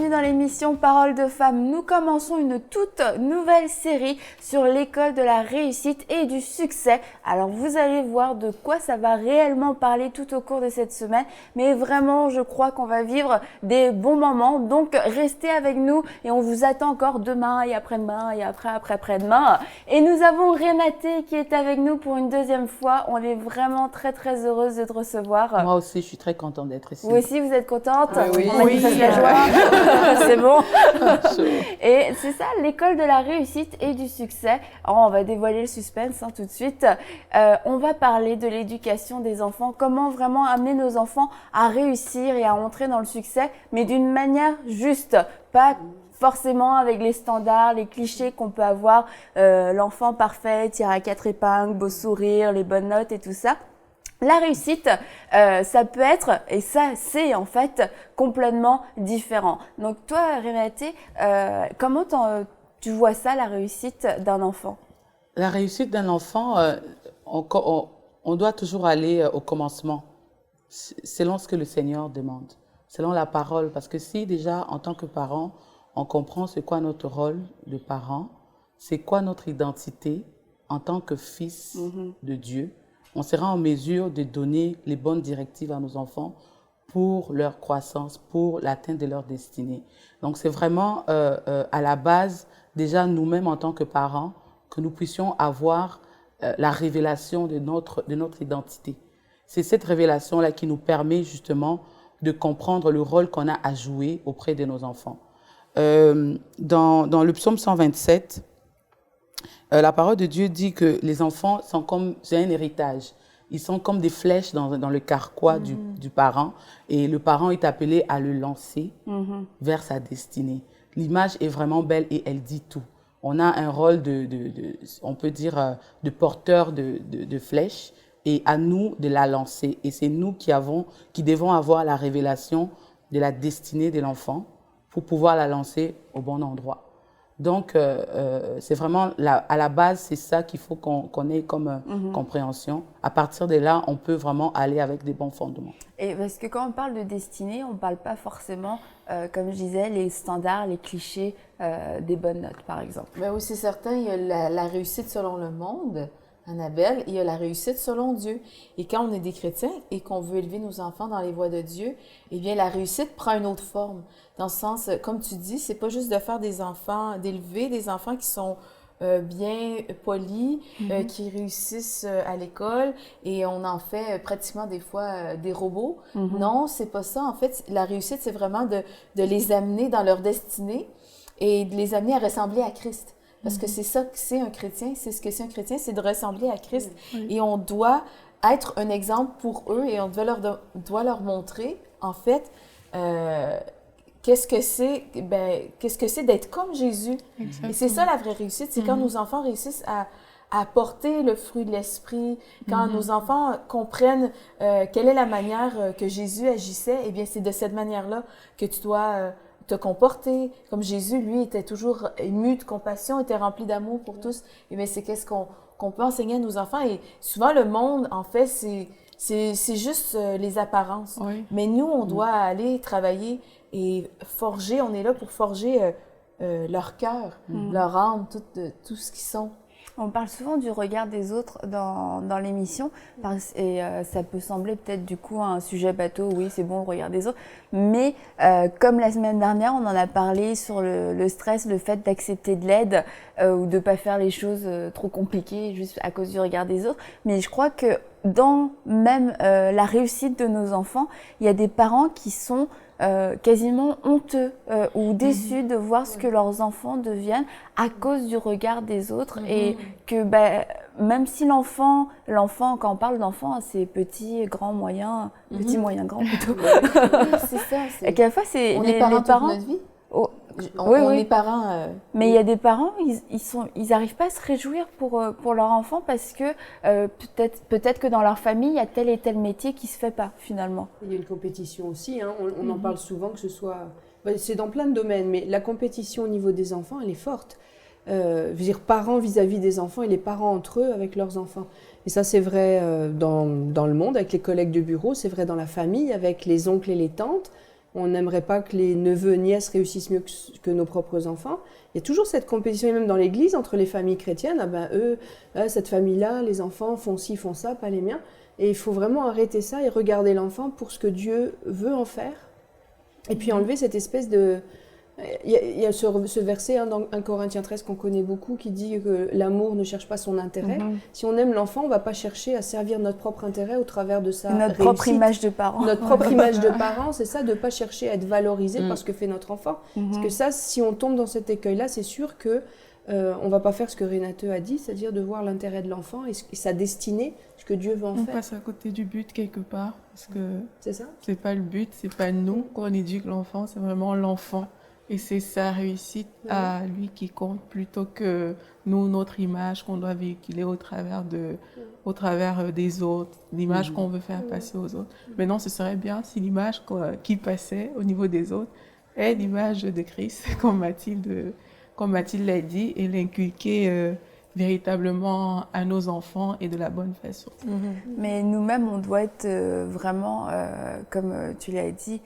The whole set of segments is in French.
bienvenue dans l'émission Paroles de femmes. Nous commençons une toute nouvelle série sur l'école de la réussite et du succès. Alors vous allez voir de quoi ça va réellement parler tout au cours de cette semaine. Mais vraiment, je crois qu'on va vivre des bons moments. Donc restez avec nous et on vous attend encore demain et après-demain et après-demain. Et nous avons Renate qui est avec nous pour une deuxième fois. On est vraiment très heureuse de te recevoir. Moi aussi, je suis très contente d'être ici. Vous aussi, vous êtes contente? Oui. On manifeste la joie. C'est bon. Et c'est ça, l'école de la réussite et du succès. Alors, on va dévoiler le suspense tout de suite. On va parler de l'éducation des enfants, comment vraiment amener nos enfants à réussir et à entrer dans le succès, mais d'une manière juste, pas forcément avec les standards, les clichés qu'on peut avoir, l'enfant parfait, tiré à 4 épingles, beau sourire, les bonnes notes et tout ça. La réussite, ça peut être, et ça c'est en fait complètement différent. Donc toi, Renate, comment tu vois ça, la réussite d'un enfant? La réussite d'un enfant, on doit toujours aller au commencement, selon ce que le Seigneur demande, selon la parole. Parce que si déjà, en tant que parent, on comprend c'est quoi notre rôle de parent, c'est quoi notre identité en tant que fils de Dieu, on sera en mesure de donner les bonnes directives à nos enfants pour leur croissance, pour l'atteinte de leur destinée. Donc, c'est vraiment à la base, déjà nous-mêmes en tant que parents, que nous puissions avoir la révélation de notre identité. C'est cette révélation-là qui nous permet justement de comprendre le rôle qu'on a à jouer auprès de nos enfants. Dans le psaume 127, la parole de Dieu dit que les enfants sont comme un héritage. Ils sont comme des flèches dans le carquois du parent. Et le parent est appelé à le lancer vers sa destinée. L'image est vraiment belle et elle dit tout. On a un rôle on peut dire, de porteur de flèches et à nous de la lancer. Et c'est nous qui devons avoir la révélation de la destinée de l'enfant pour pouvoir la lancer au bon endroit. Donc, c'est vraiment, à la base, c'est ça qu'il faut qu'on ait comme compréhension. À partir de là, on peut vraiment aller avec des bons fondements. Et parce que quand on parle de destinée, on ne parle pas forcément, comme je disais, les standards, les clichés des bonnes notes, par exemple. Ben oui, c'est certain, il y a la réussite selon le monde, Annabelle, il y a la réussite selon Dieu. Et quand on est des chrétiens et qu'on veut élever nos enfants dans les voies de Dieu, eh bien, la réussite prend une autre forme. Dans le sens, comme tu dis, c'est pas juste de faire des enfants, d'élever des enfants qui sont bien polis, qui réussissent à l'école et on en fait pratiquement des fois des robots. Non, c'est pas ça. En fait, la réussite, c'est vraiment de les amener dans leur destinée et de les amener à ressembler à Christ. Parce que c'est ça que c'est un chrétien, c'est ce que c'est un chrétien, c'est de ressembler à Christ. Et on doit être un exemple pour eux et on doit leur montrer, en fait, qu'est-ce que c'est d'être comme Jésus. Exactement. Et c'est ça la vraie réussite, c'est quand nos enfants réussissent à porter le fruit de l'esprit, quand nos enfants comprennent quelle est la manière que Jésus agissait, eh bien c'est de cette manière-là que tu dois te comporter. Comme Jésus, lui, était toujours ému de compassion, était rempli d'amour pour tous. Et bien c'est qu'est-ce qu'on peut enseigner à nos enfants. Et souvent, le monde, en fait, c'est juste les apparences. Oui. Mais nous, on doit aller travailler et forger, on est là pour forger leur cœur, leur âme, tout ce qu'ils sont. On parle souvent du regard des autres dans l'émission et ça peut sembler peut-être du coup un sujet bateau, oui c'est bon le regard des autres, mais comme la semaine dernière on en a parlé sur le stress, le fait d'accepter de l'aide ou de ne pas faire les choses trop compliquées juste à cause du regard des autres, mais je crois que dans même la réussite de nos enfants, il y a des parents qui sont quasiment honteux ou déçus de voir ce que leurs enfants deviennent à cause du regard des autres et que même si l'enfant, quand on parle d'enfant, c'est petit, grand, moyen, petit, moyen, grand plutôt. C'est ça. Et quelquefois, c'est on est parents toute notre vie. On est parents. Mais il y a des parents, ils arrivent pas à se réjouir pour leur enfant parce que peut-être que dans leur famille, il y a tel et tel métier qui se fait pas finalement. Il y a une compétition aussi, hein. On en parle souvent que ce soit... c'est dans plein de domaines, mais la compétition au niveau des enfants, elle est forte. Je veux dire, parents vis-à-vis des enfants et les parents entre eux avec leurs enfants. Et ça, c'est vrai dans le monde, avec les collègues de bureau, c'est vrai dans la famille, avec les oncles et les tantes. On n'aimerait pas que les neveux, nièces réussissent mieux que nos propres enfants. Il y a toujours cette compétition, et même dans l'Église, entre les familles chrétiennes. Ah ben eux, cette famille-là, les enfants font ci, font ça, pas les miens. Et il faut vraiment arrêter ça et regarder l'enfant pour ce que Dieu veut en faire. Et puis enlever cette espèce de... Il y a ce verset dans 1 Corinthiens 13 qu'on connaît beaucoup qui dit que l'amour ne cherche pas son intérêt. Si on aime l'enfant, on ne va pas chercher à servir notre propre intérêt au travers de sa Notre propre image de parent. Notre propre image de parent, c'est ça, de ne pas chercher à être valorisé par ce que fait notre enfant. Parce que ça, si on tombe dans cet écueil-là, c'est sûr que on ne va pas faire ce que Renate a dit, c'est-à-dire de voir l'intérêt de l'enfant et sa destinée, ce que Dieu veut en faire. On passe à côté du but quelque part, parce que c'est ça. C'est pas le but, c'est pas nous qu'on éduque l'enfant, c'est vraiment l'enfant. Et c'est sa réussite à lui qui compte plutôt que nous, notre image qu'on doit véhiculer au travers des autres, l'image qu'on veut faire passer aux autres. Maintenant, ce serait bien si l'image qui passait au niveau des autres est l'image de Christ, comme Mathilde l'a dit, et l'inculquer véritablement à nos enfants et de la bonne façon. Mais nous-mêmes, on doit être vraiment, comme tu l'as dit,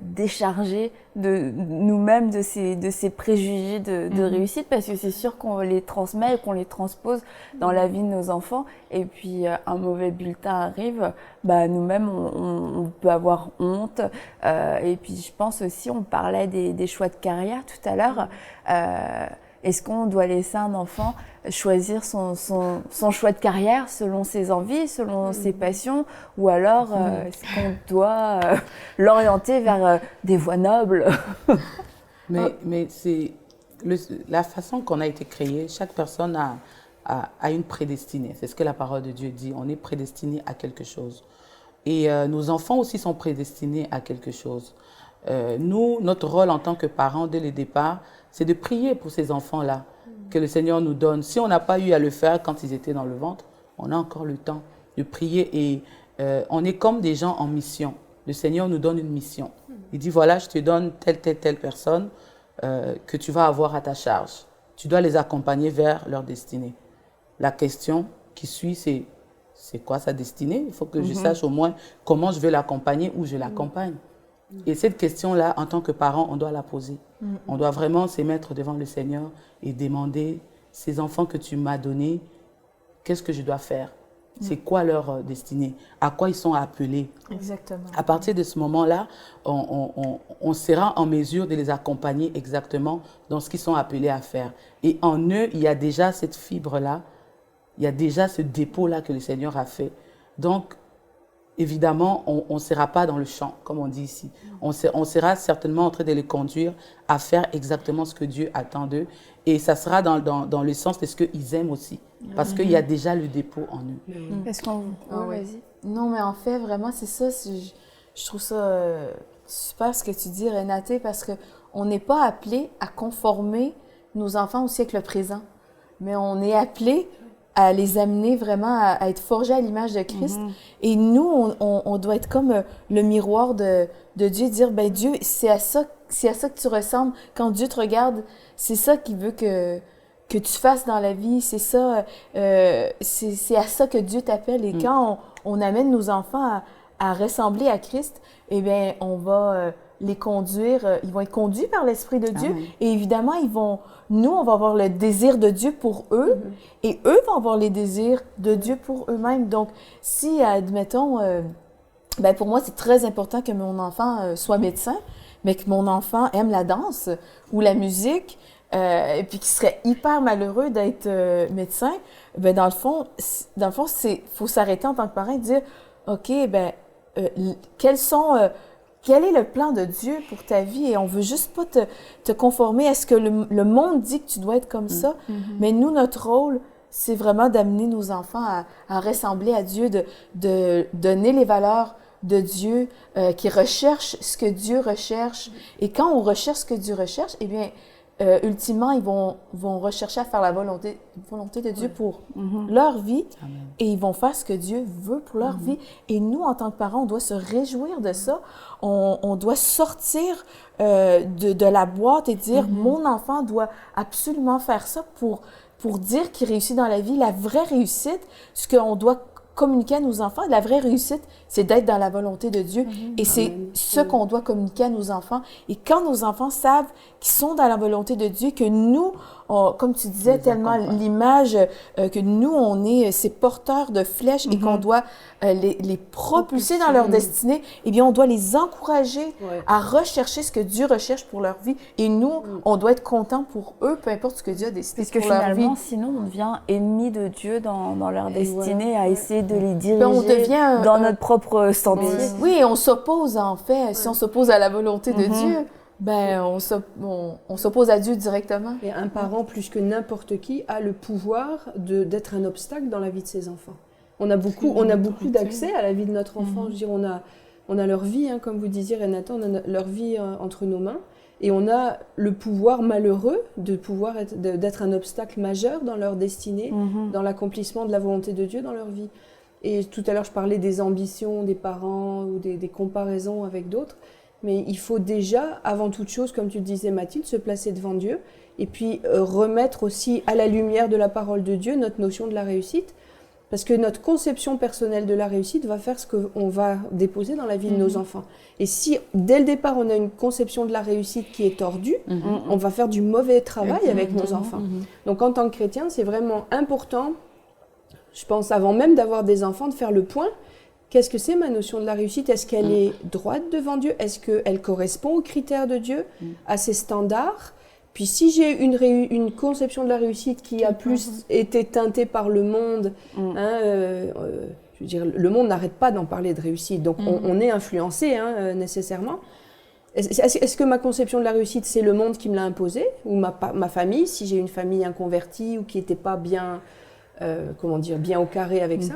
décharger de nous-mêmes de ces préjugés de réussite, parce que c'est sûr qu'on les transmet et qu'on les transpose dans la vie de nos enfants, et puis un mauvais bulletin arrive, nous-mêmes on peut avoir honte, et puis je pense aussi, on parlait des choix de carrière tout à l'heure, est-ce qu'on doit laisser un enfant choisir son choix de carrière selon ses envies, selon ses passions, ou alors est-ce qu'on doit l'orienter vers des voies nobles? Mais c'est la façon qu'on a été créé, chaque personne a une prédestinée. C'est ce que la parole de Dieu dit, on est prédestiné à quelque chose. Et nos enfants aussi sont prédestinés à quelque chose. Nous, notre rôle en tant que parents, dès le départ, c'est de prier pour ces enfants-là, que le Seigneur nous donne. Si on n'a pas eu à le faire quand ils étaient dans le ventre, on a encore le temps de prier. Et on est comme des gens en mission. Le Seigneur nous donne une mission. Il dit, voilà, je te donne telle personne que tu vas avoir à ta charge. Tu dois les accompagner vers leur destinée. La question qui suit, c'est quoi sa destinée? Il faut que je sache au moins comment je vais l'accompagner, où je l'accompagne. Et cette question-là, en tant que parent, on doit la poser. On doit vraiment se mettre devant le Seigneur et demander, ces enfants que tu m'as donnés, qu'est-ce que je dois faire? C'est quoi leur destinée? À quoi ils sont appelés? Exactement. À partir de ce moment-là, on sera en mesure de les accompagner exactement dans ce qu'ils sont appelés à faire. Et en eux, il y a déjà cette fibre-là, il y a déjà ce dépôt-là que le Seigneur a fait. Donc, évidemment, on ne sera pas dans le champ, comme on dit ici. On sera certainement en train de les conduire à faire exactement ce que Dieu attend d'eux. Et ça sera dans le sens de ce qu'ils aiment aussi. Parce qu'il y a déjà le dépôt en eux. Est-ce qu'on... vas-y. Non, mais en fait, vraiment, c'est ça. Je trouve ça super ce que tu dis, Renate, parce qu'on n'est pas appelé à conformer nos enfants au siècle présent. Mais on est appelé à les amener vraiment à être forgés à l'image de Christ. Et nous, on doit être comme le miroir de Dieu, dire, Dieu, c'est à ça que tu ressembles. Quand Dieu te regarde, c'est ça qu'il veut que tu fasses dans la vie, c'est ça, c'est à ça que Dieu t'appelle. Et quand on amène nos enfants à ressembler à Christ, eh bien, on va les conduire, ils vont être conduits par l'Esprit de Dieu. Et évidemment, nous, on va avoir le désir de Dieu pour eux, et eux vont avoir les désirs de Dieu pour eux-mêmes. Donc, si, admettons, pour moi, c'est très important que mon enfant soit médecin, mais que mon enfant aime la danse ou la musique, et puis qu'il serait hyper malheureux d'être médecin, dans le fond, faut s'arrêter en tant que parent et dire, OK, quel est le plan de Dieu pour ta vie? Et on veut juste pas te conformer à ce que le monde dit que tu dois être comme ça. Mais nous, notre rôle, c'est vraiment d'amener nos enfants à ressembler à Dieu, de donner les valeurs de Dieu, qui recherchent ce que Dieu recherche. Et quand on recherche ce que Dieu recherche, eh bien, ultimement, ils vont rechercher à faire la volonté de Dieu pour leur vie. Amen. Et ils vont faire ce que Dieu veut pour leur vie. Et nous, en tant que parents, on doit se réjouir de ça. On doit sortir de la boîte et dire, mon enfant doit absolument faire ça pour dire qu'il réussit dans la vie. La vraie réussite, ce qu'on doit communiquer à nos enfants. La vraie réussite, c'est d'être dans la volonté de Dieu. Et c'est Amen. ce qu'on doit communiquer à nos enfants. Et quand nos enfants savent qu'ils sont dans la volonté de Dieu, que nous, comme tu disais, tellement l'image que nous, on est ces porteurs de flèches et qu'on doit les propulser dans leur destinée, eh bien, on doit les encourager à rechercher ce que Dieu recherche pour leur vie. Et nous, on doit être contents pour eux, peu importe ce que Dieu a décidé Parce que pour leur vie. finalement, sinon, on devient ennemi de Dieu dans leur destinée, à essayer de les diriger Ben, on devient dans notre propre sentier. Oui, et on s'oppose en fait. Si on s'oppose à la volonté de Dieu, ben on s'oppose à Dieu directement. Et un parent, plus que n'importe qui, a le pouvoir d'être un obstacle dans la vie de ses enfants. On a beaucoup d'accès à la vie de notre enfant. Je veux dire, on a leur vie, hein, comme vous disiez, Renata, on a leur vie entre nos mains. Et on a le pouvoir malheureux d'être un obstacle majeur dans leur destinée, dans l'accomplissement de la volonté de Dieu dans leur vie. Et tout à l'heure, je parlais des ambitions des parents ou des comparaisons avec d'autres. Mais il faut déjà, avant toute chose, comme tu le disais Mathilde, se placer devant Dieu et puis remettre aussi à la lumière de la parole de Dieu notre notion de la réussite. Parce que notre conception personnelle de la réussite va faire ce qu'on va déposer dans la vie de nos enfants. Et si, dès le départ, on a une conception de la réussite qui est tordue, on va faire du mauvais travail avec nos enfants. Donc, en tant que chrétien, c'est vraiment important, je pense, avant même d'avoir des enfants, de faire le point. Qu'est-ce que c'est ma notion de la réussite? Est-ce qu'elle est droite devant Dieu? Est-ce qu'elle correspond aux critères de Dieu, à ses standards? Puis si j'ai une conception de la réussite qui a plus été teintée par le monde, je veux dire, le monde n'arrête pas d'en parler de réussite, donc on est influencé nécessairement. Est-ce que ma conception de la réussite, c'est le monde qui me l'a imposé? Ou ma famille, si j'ai une famille inconvertie ou qui n'était pas bien, bien au carré avec ça?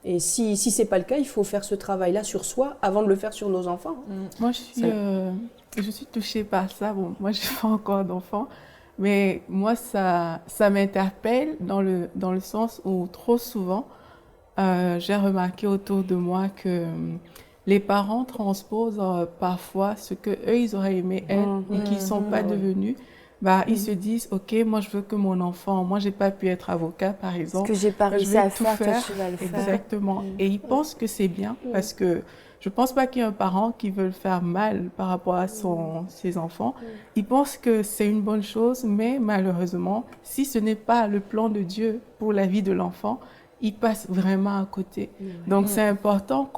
Et si ce n'est pas le cas, il faut faire ce travail-là sur soi avant de le faire sur nos enfants. Moi, je suis touchée par ça. Bon, moi, je n'ai pas encore d'enfant, mais moi, ça m'interpelle dans le sens où trop souvent, j'ai remarqué autour de moi que les parents transposent parfois ce qu'eux, ils auraient aimé être et qu'ils ne sont pas devenus. Ils se disent, OK, moi, je veux que mon enfant, moi, je n'ai pas pu être avocat, par exemple. Ce que j'ai pas réussi à faire, toi, tu vas le faire. Exactement. Et ils pensent que c'est bien parce que je ne pense pas qu'il y ait un parent qui veut le faire mal par rapport à ses enfants. Ils pensent que c'est une bonne chose, mais malheureusement, si ce n'est pas le plan de Dieu pour la vie de l'enfant, ils passent vraiment à côté. Donc, c'est important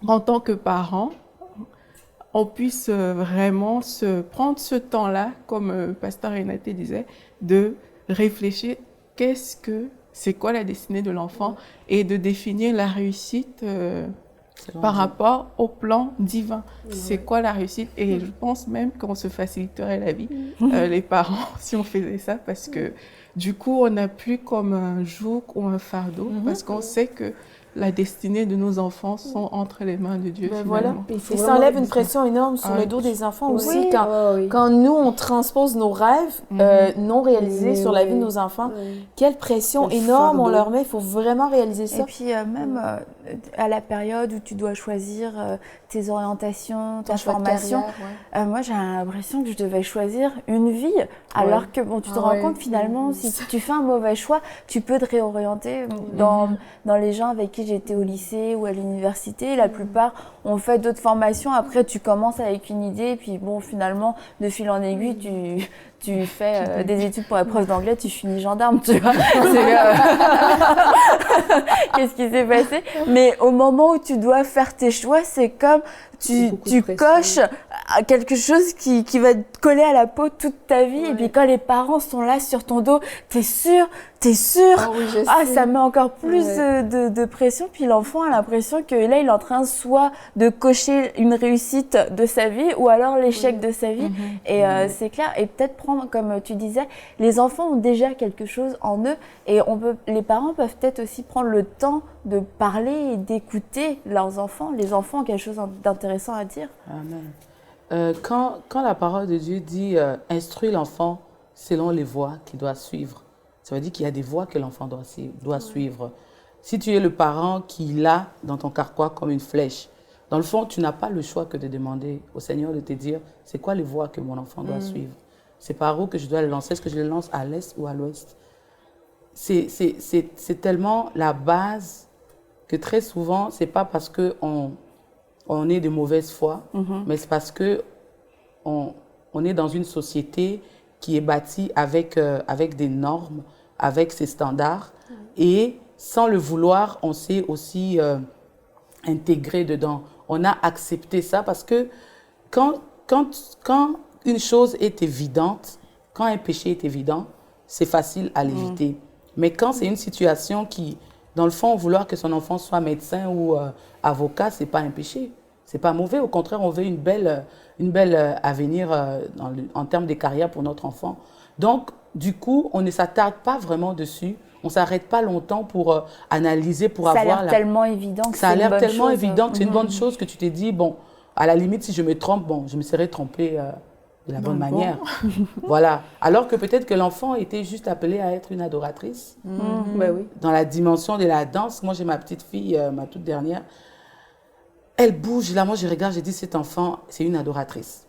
en tant que parent, on puisse vraiment prendre ce temps-là, comme Pasteur Renata disait, de réfléchir c'est quoi la destinée de l'enfant et de définir la réussite par rapport au plan divin. C'est quoi la réussite? Et je pense même qu'on se faciliterait la vie, les parents, si on faisait ça, parce que du coup, on n'a plus comme un joug ou un fardeau, parce qu'on sait que la destinée de nos enfants sont entre les mains de Dieu. Voilà. Et ça enlève une pression énorme sur le dos des enfants aussi. Quand nous, on transpose nos rêves non réalisés sur la vie de nos enfants, quelle pression énorme on leur met. Il faut vraiment réaliser ça. Et puis même à la période où tu dois choisir tes orientations, ta formation, moi j'ai l'impression que je devais choisir une vie, alors que tu te rends compte finalement, si tu fais un mauvais choix, tu peux te réorienter. Dans les gens avec qui j'étais au lycée ou à l'université, la plupart ont fait d'autres formations. Après, tu commences avec une idée, puis finalement, de fil en aiguille, tu fais des études pour la preuve d'anglais, tu finis gendarme, tu vois. Qu'est-ce qui s'est passé? Mais au moment où tu dois faire tes choix, c'est comme tu coches quelque chose qui va te coller à la peau toute ta vie. Et puis quand les parents sont là sur ton dos, t'es sûr? Ça met encore plus de pression. Puis l'enfant a l'impression que là, il est en train soit de cocher une réussite de sa vie ou alors l'échec de sa vie. Et c'est clair. Et peut-être prendre, comme tu disais, les enfants ont déjà quelque chose en eux. Et les parents peuvent peut-être aussi prendre le temps de parler et d'écouter leurs enfants. Les enfants ont quelque chose d'intéressant à dire. Amen. Quand la parole de Dieu dit instruis l'enfant selon les voies qu'il doit suivre, ça veut dire qu'il y a des voies que l'enfant doit suivre. Si tu es le parent qui l'a dans ton carquois comme une flèche, dans le fond, tu n'as pas le choix que de demander au Seigneur de te dire c'est quoi les voies que mon enfant doit suivre. C'est par où que je dois le lancer. Est-ce que je le lance à l'est ou à l'ouest? C'est tellement la base que très souvent, c'est pas parce qu'on est de mauvaise foi, mais c'est parce que on est dans une société qui est bâtie avec des normes, avec ses standards. Et sans le vouloir, on s'est aussi intégré dedans. On a accepté ça parce que quand une chose est évidente, quand un péché est évident, c'est facile à l'éviter. Mais quand c'est une situation qui, dans le fond, vouloir que son enfant soit médecin ou avocat, c'est pas un péché. C'est pas mauvais. Au contraire, on veut une belle avenir en termes de carrière pour notre enfant. Donc, du coup, on ne s'attarde pas vraiment dessus. On ne s'arrête pas longtemps pour analyser, pour ça avoir... Ça a l'air tellement évident que ça a l'air tellement chose. évident que c'est une bonne chose que tu t'es dit, bon, à la limite, si je me trompe, bon, je me serais trompée de la bonne manière. Voilà. Alors que peut-être que l'enfant était juste appelé à être une adoratrice. Ben oui. Dans la dimension de la danse, moi, j'ai ma petite fille, ma toute dernière. Elle bouge, là, moi, je regarde, je dis, cet enfant, c'est une adoratrice.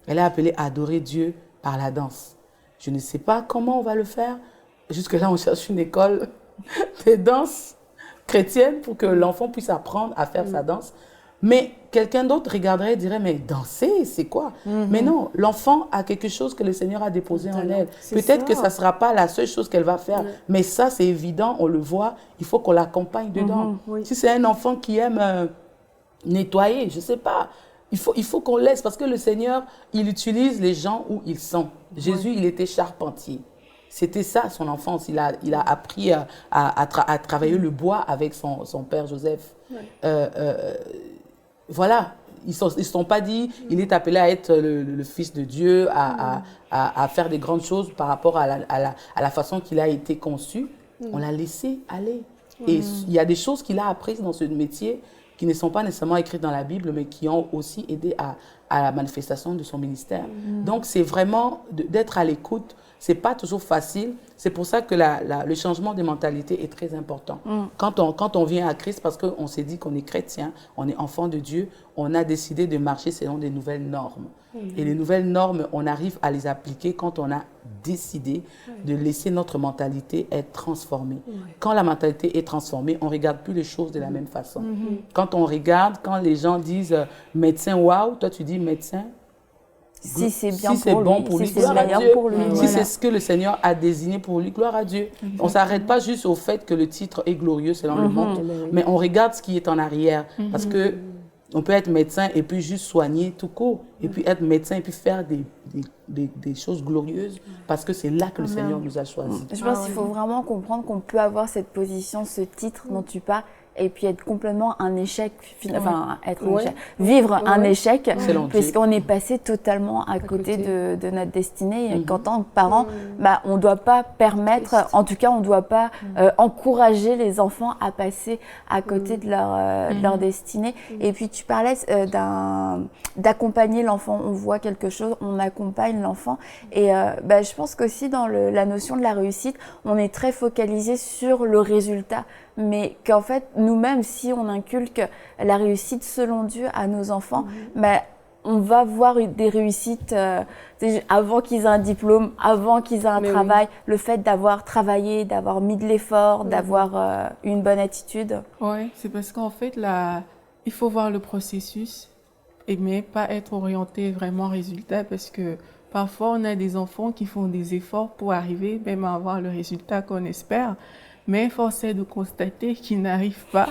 Elle est appelée à adorer Dieu par la danse. Je ne sais pas comment on va le faire. Jusque-là, on cherche une école de danse chrétienne pour que l'enfant puisse apprendre à faire sa danse. Mais quelqu'un d'autre regarderait et dirait, mais danser, c'est quoi? Mais non, l'enfant a quelque chose que le Seigneur a déposé en elle. Peut-être que ça ne sera pas la seule chose qu'elle va faire, mais ça, c'est évident, on le voit, il faut qu'on l'accompagne dedans. Si c'est un enfant qui aime nettoyer, je ne sais pas, il faut qu'on laisse, parce que le Seigneur, il utilise les gens où ils sont. Jésus, il était charpentier. C'était ça, son enfance. Il a appris à travailler le bois avec son père Joseph. Voilà. Ils ne se sont pas dit, il est appelé à être le fils de Dieu, à faire des grandes choses par rapport à la façon qu'il a été conçu. On l'a laissé aller. Et il y a des choses qu'il a apprises dans ce métier qui ne sont pas nécessairement écrites dans la Bible, mais qui ont aussi aidé à la manifestation de son ministère. Donc, c'est vraiment d'être à l'écoute. Ce n'est pas toujours facile. C'est pour ça que le changement de mentalité est très important. Quand on vient à Christ, parce qu'on s'est dit qu'on est chrétien, on est enfant de Dieu, on a décidé de marcher selon des nouvelles normes. Et les nouvelles normes, on arrive à les appliquer quand on a décidé de laisser notre mentalité être transformée. Quand la mentalité est transformée, on ne regarde plus les choses de la même façon. Quand on regarde, quand les gens disent médecin, waouh, toi tu dis médecin. Si c'est bien si pour lui, si c'est meilleur pour lui. Si c'est ce que le Seigneur a désigné pour lui, gloire à Dieu. On ne s'arrête pas juste au fait que le titre est glorieux selon le monde, mais on regarde ce qui est en arrière. Parce que on peut être médecin et puis juste soigner tout court, et puis être médecin et puis faire des choses glorieuses, parce que c'est là que le Seigneur nous a choisis. Je pense qu'il faut vraiment comprendre qu'on peut avoir cette position, ce titre dont tu parles, et puis être complètement un échec, enfin être un échec, vivre un échec, puisqu'on est passé totalement à côté de notre destinée. Et qu'en tant que parent, on ne doit pas permettre, en tout cas on ne doit pas encourager les enfants à passer à côté de leur destinée. Et puis tu parlais d'accompagner l'enfant, on voit quelque chose, on accompagne l'enfant. Et je pense qu'aussi dans la notion de la réussite, on est très focalisé sur le résultat, mais qu'en fait, nous-mêmes, si on inculque la réussite selon Dieu à nos enfants, on va voir des réussites avant qu'ils aient un diplôme, avant qu'ils aient un travail. Le fait d'avoir travaillé, d'avoir mis de l'effort, d'avoir une bonne attitude. Oui, c'est parce qu'en fait, il faut voir le processus, mais pas être orienté vraiment résultat, parce que parfois, on a des enfants qui font des efforts pour arriver même à avoir le résultat qu'on espère. Mais force est de constater qu'ils n'arrivent pas,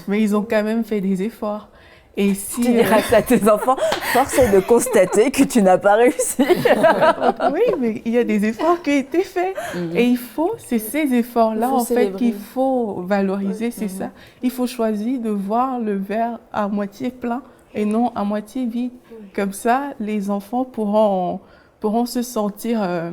mais ils ont quand même fait des efforts. Et si, tu diras ça à tes enfants, force est de constater que tu n'as pas réussi. Oui, mais il y a des efforts qui ont été faits. Et c'est ces efforts-là, en fait, qu'il faut valoriser, c'est ça. Il faut choisir de voir le verre à moitié plein et non à moitié vide. Comme ça, les enfants pourront se sentir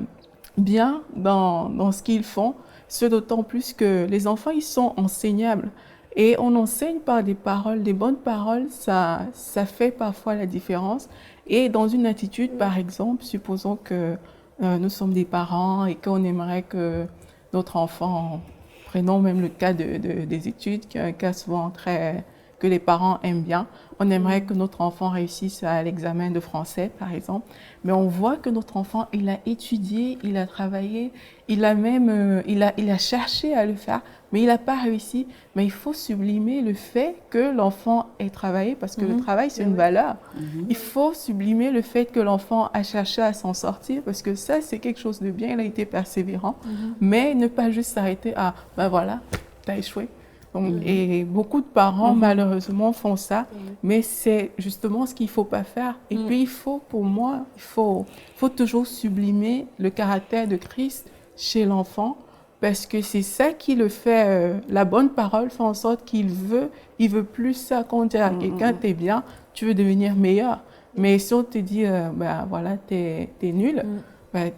bien dans ce qu'ils font. Ce d'autant plus que les enfants, ils sont enseignables. Et on enseigne par des paroles, des bonnes paroles, ça fait parfois la différence. Et dans une attitude, par exemple, supposons que nous sommes des parents et qu'on aimerait que notre enfant, prenons même le cas des études, qui est un cas souvent très, que les parents aiment bien. On aimerait que notre enfant réussisse à l'examen de français, par exemple. Mais on voit que notre enfant, il a étudié, il a travaillé, il a même, il a cherché à le faire, mais il n'a pas réussi. Mais il faut sublimer le fait que l'enfant ait travaillé, parce que le travail, c'est une valeur. Il faut sublimer le fait que l'enfant a cherché à s'en sortir, parce que ça, c'est quelque chose de bien, il a été persévérant. Mais ne pas juste s'arrêter à, ben voilà, t'as échoué. Donc, et beaucoup de parents, malheureusement, font ça, mais c'est justement ce qu'il ne faut pas faire. Et puis, il faut, pour moi, il faut toujours sublimer le caractère de Christ chez l'enfant, parce que c'est ça qui le fait, la bonne parole fait en sorte il veut plus ça. Quand on dit à quelqu'un, t'es bien, tu veux devenir meilleur. Mais si on te dit, ben voilà, t'es nul, ben,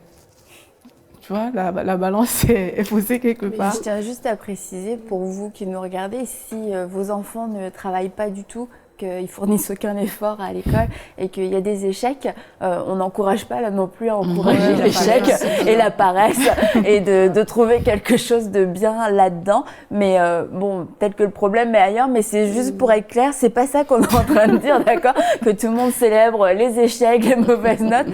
tu vois, la balance est posée quelque part. Je tiens juste à préciser, pour vous qui nous regardez, si vos enfants ne travaillent pas du tout, qu'ils fournissent aucun effort à l'école et qu'il y a des échecs, on n'encourage pas là non plus à encourager l'échec et la paresse et de trouver quelque chose de bien là-dedans. Mais bon, peut-être que le problème est ailleurs, mais c'est juste pour être clair, c'est pas ça qu'on est en train de dire, d'accord? Que tout le monde célèbre les échecs, les mauvaises notes.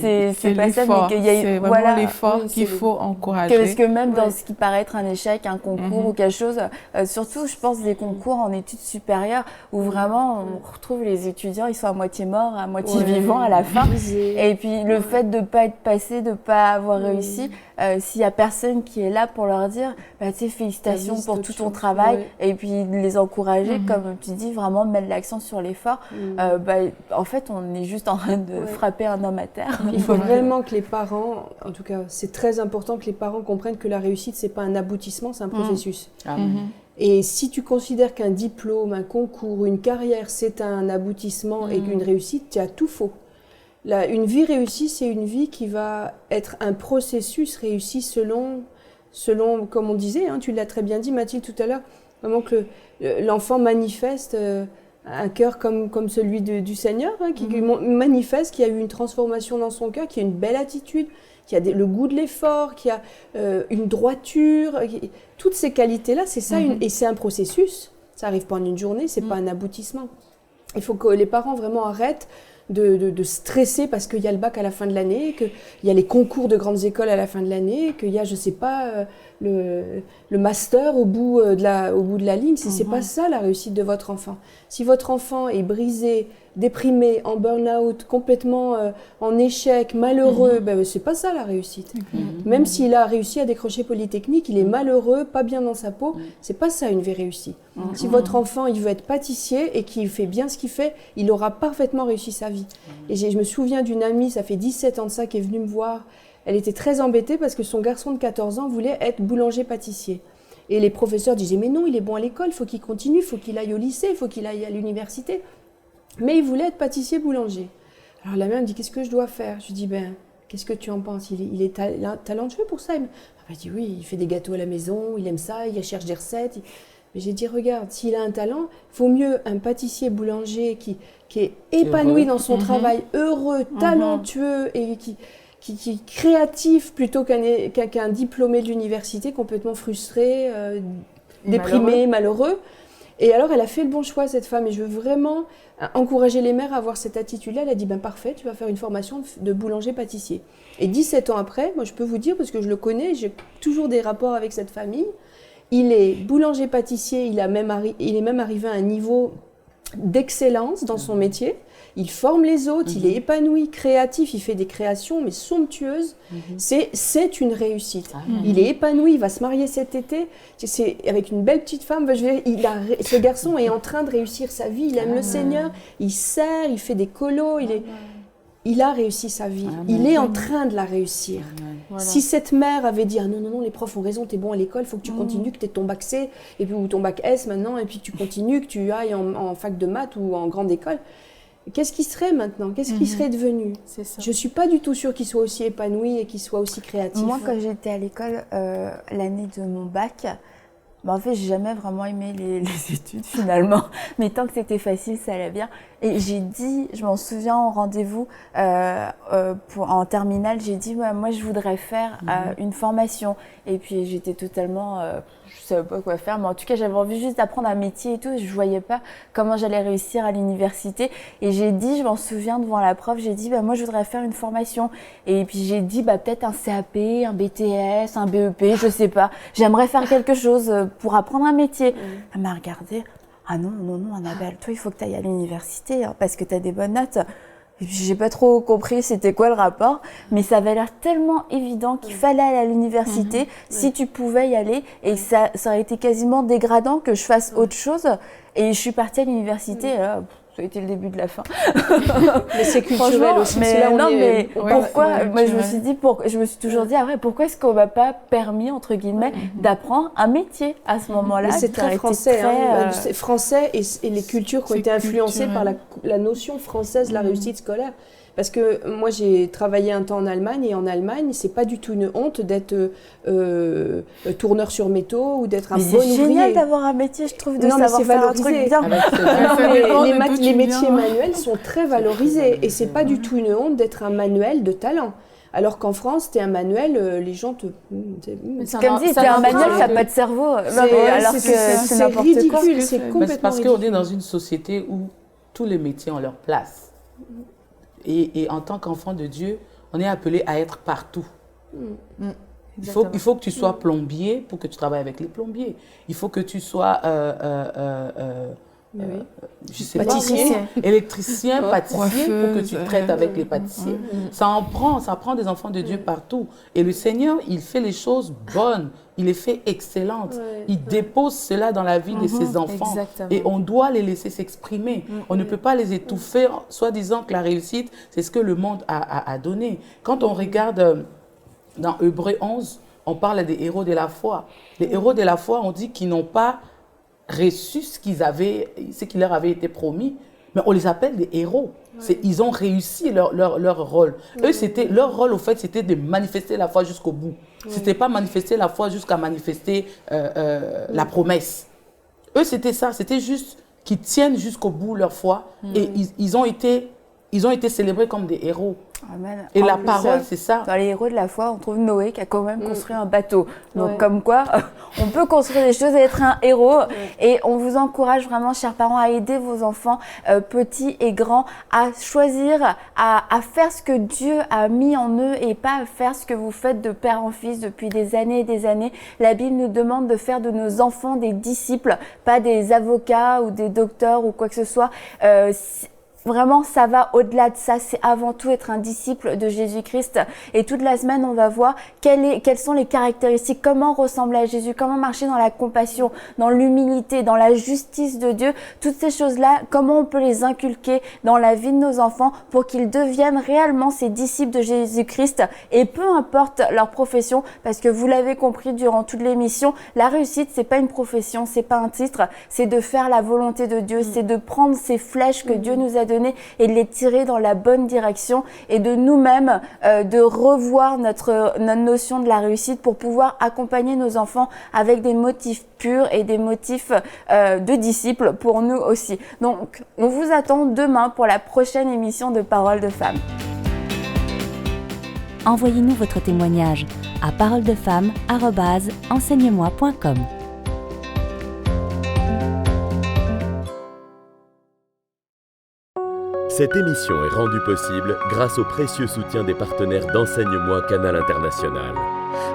C'est pas ça, mais qu'il y a c'est vraiment l'effort qu'il faut encourager. Parce que même dans ce qui paraît être un échec, un concours ou quelque chose, surtout je pense des concours en études supérieures où vraiment on retrouve les étudiants, ils sont à moitié morts, à moitié vivants à la fin. Et puis le fait de ne pas être passé, de ne pas avoir réussi, s'il n'y a personne qui est là pour leur dire bah, tu sais, félicitations pour tout ton travail, et puis de les encourager, comme tu dis, vraiment mettre l'accent sur l'effort, bah, en fait on est juste en train de frapper un homme à terre. Il faut vraiment que les parents, en tout cas c'est très important que les parents comprennent que la réussite c'est pas un aboutissement, c'est un processus. Et si tu considères qu'un diplôme, un concours, une carrière, c'est un aboutissement et qu'une réussite, tu as tout faux. Une vie réussie, c'est une vie qui va être un processus réussi selon comme on disait, hein, tu l'as très bien dit Mathilde tout à l'heure, vraiment que l'enfant manifeste un cœur comme celui du Seigneur, hein, qui manifeste qu'il y a eu une transformation dans son cœur, qu'il y a une belle attitude, qui a le goût de l'effort, qui a une droiture, toutes ces qualités-là, c'est ça, et c'est un processus. Ça n'arrive pas en une journée, c'est pas un aboutissement. Il faut que les parents vraiment arrêtent de stresser parce qu'il y a le bac à la fin de l'année, qu'il y a les concours de grandes écoles à la fin de l'année, qu'il y a, je sais pas, le master au bout de la ligne. C'est pas ça la réussite de votre enfant. Si votre enfant est brisé, déprimé, en burn-out, complètement en échec, malheureux, ben, c'est pas ça la réussite. Même s'il a réussi à décrocher Polytechnique, il est malheureux, pas bien dans sa peau, c'est pas ça une vraie réussite. Si votre enfant il veut être pâtissier et qu'il fait bien ce qu'il fait, il aura parfaitement réussi sa vie. Et je me souviens d'une amie, ça fait 17 ans de ça, qui est venue me voir. Elle était très embêtée parce que son garçon de 14 ans voulait être boulanger-pâtissier. Et les professeurs disaient « Mais non, il est bon à l'école, il faut qu'il continue, il faut qu'il aille au lycée, il faut qu'il aille à l'université. » Mais il voulait être pâtissier-boulanger. Alors la mère me dit « Qu'est-ce que je dois faire ?» Je lui dis « Ben, qu'est-ce que tu en penses? Il est talentueux pour ça. » Elle me dit « Oui, il fait des gâteaux à la maison, il aime ça, il cherche des recettes. » Mais j'ai dit « Regarde, s'il a un talent, il vaut mieux un pâtissier-boulanger qui est épanoui dans son travail, heureux, talentueux et qui est créatif plutôt qu'un diplômé de l'université complètement frustré, déprimé, malheureux. Et alors, elle a fait le bon choix, cette femme. Et je veux vraiment encourager les mères à avoir cette attitude-là. Elle a dit, ben parfait, tu vas faire une formation de boulanger-pâtissier. Et 17 ans après, moi je peux vous dire, parce que je le connais, j'ai toujours des rapports avec cette famille, il est boulanger-pâtissier, il est même arrivé à un niveau d'excellence dans son métier. Il forme les autres, il est épanoui, créatif, il fait des créations mais somptueuses. C'est une réussite. Il est épanoui, il va se marier cet été. C'est avec une belle petite femme. Ce garçon est en train de réussir sa vie. Il aime le Seigneur, il sert, il fait des colos. Il a réussi sa vie. Il est en train de la réussir. Voilà. Si cette mère avait dit « Ah non, non, non, les profs ont raison, t'es bon à l'école, il faut que tu continues, que tu aies ton bac C, et puis, ou ton bac S maintenant, et puis tu continues, que tu ailles en fac de maths ou en grande école. » Qu'est-ce qu'il serait maintenant? Qu'est-ce qu'il serait devenu? Je ne suis pas du tout sûre qu'il soit aussi épanoui et qu'il soit aussi créatif. Moi, quand j'étais à l'école, l'année de mon bac, en fait, j'ai jamais vraiment aimé les études finalement. Mais tant que c'était facile, ça allait bien. Et j'ai dit, je m'en souviens en rendez-vous en terminale, j'ai dit moi je voudrais faire une formation. Et puis j'étais totalement, je savais pas quoi faire, mais en tout cas j'avais envie juste d'apprendre un métier et tout. Et je voyais pas comment j'allais réussir à l'université. Et j'ai dit, je m'en souviens devant la prof, j'ai dit moi je voudrais faire une formation. Et puis j'ai dit peut-être un CAP, un BTS, un BEP, je sais pas. J'aimerais faire quelque chose pour apprendre un métier. Elle m'a regardée. Ah non, Annabelle, toi, il faut que tu ailles à l'université parce que tu as des bonnes notes. Et puis, j'ai pas trop compris c'était quoi le rapport, mais ça avait l'air tellement évident qu'il fallait aller à l'université si tu pouvais y aller. Et ça aurait été quasiment dégradant que je fasse autre chose. Et je suis partie à l'université. Ça a été le début de la fin. Mais c'est culturel aussi. Pourquoi moi, je me suis dit, je me suis toujours dit, pourquoi est-ce qu'on m'a pas permis, entre guillemets, d'apprendre un métier à ce moment-là? Mais c'est très français. C'est français et les cultures qui ont été influencées par la notion française de la réussite scolaire. Parce que moi, j'ai travaillé un temps en Allemagne, et en Allemagne, c'est pas du tout une honte d'être tourneur sur métaux ou d'être un bon ouvrier. C'est génial d'avoir un métier, je trouve, savoir faire un truc bien. Les métiers manuels sont très valorisés, et c'est pas du tout une honte d'être un manuel de talent. Alors qu'en France, t'es un manuel, les gens te... C'est comme si t'es un manuel, ça n'a pas de cerveau. Alors que c'est n'importe quoi. C'est ridicule, c'est complètement ridicule. Parce qu'on est dans une société où tous les métiers ont leur place. Et en tant qu'enfant de Dieu, on est appelé à être partout. Il faut que tu sois plombier pour que tu travailles avec les plombiers. Il faut que tu sois je sais pâtissier. Électricien, pâtissier, pour que tu traites avec les pâtissiers. Ça prend des enfants de Dieu partout. Et le Seigneur, il fait les choses bonnes, il les fait excellentes. Il dépose cela dans la vie de ses enfants. Exactement. Et on doit les laisser s'exprimer. On ne peut pas les étouffer, soi-disant que la réussite, c'est ce que le monde a donné. Quand on regarde dans Hébreux 11, on parle des héros de la foi. Les héros de la foi, on dit qu'ils n'ont pas reçu ce qui leur avait été promis, mais on les appelle des héros. Ils ont réussi leur rôle. Eux, leur rôle, au fait, c'était de manifester la foi jusqu'au bout. C'était pas manifester la foi jusqu'à manifester la promesse. Eux, c'était ça. C'était juste qu'ils tiennent jusqu'au bout leur foi, et ils ont été célébrés comme des héros. Amen. Et la parole, c'est ça. Dans les héros de la foi, on trouve Noé qui a quand même construit un bateau. Donc comme quoi, on peut construire des choses et être un héros. Et on vous encourage vraiment, chers parents, à aider vos enfants, petits et grands, à choisir, à faire ce que Dieu a mis en eux et pas à faire ce que vous faites de père en fils depuis des années et des années. La Bible nous demande de faire de nos enfants des disciples, pas des avocats ou des docteurs ou quoi que ce soit. Vraiment, ça va au-delà de ça. C'est avant tout être un disciple de Jésus-Christ. Et toute la semaine, on va voir quelles sont les caractéristiques, comment ressembler à Jésus, comment marcher dans la compassion, dans l'humilité, dans la justice de Dieu. Toutes ces choses-là, comment on peut les inculquer dans la vie de nos enfants pour qu'ils deviennent réellement ces disciples de Jésus-Christ. Et peu importe leur profession, parce que vous l'avez compris durant toute l'émission, la réussite, c'est pas une profession, c'est pas un titre, c'est de faire la volonté de Dieu, c'est de prendre ces flèches que Dieu nous a données et de les tirer dans la bonne direction, et de nous-mêmes de revoir notre notion de la réussite pour pouvoir accompagner nos enfants avec des motifs purs et des motifs de disciples pour nous aussi. Donc, on vous attend demain pour la prochaine émission de Paroles de Femmes. Envoyez-nous votre témoignage à paroledefemme@enseigne-moi.com. Cette émission est rendue possible grâce au précieux soutien des partenaires d'Enseigne-moi Canal International.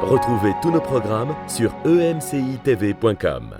Retrouvez tous nos programmes sur emcitv.com.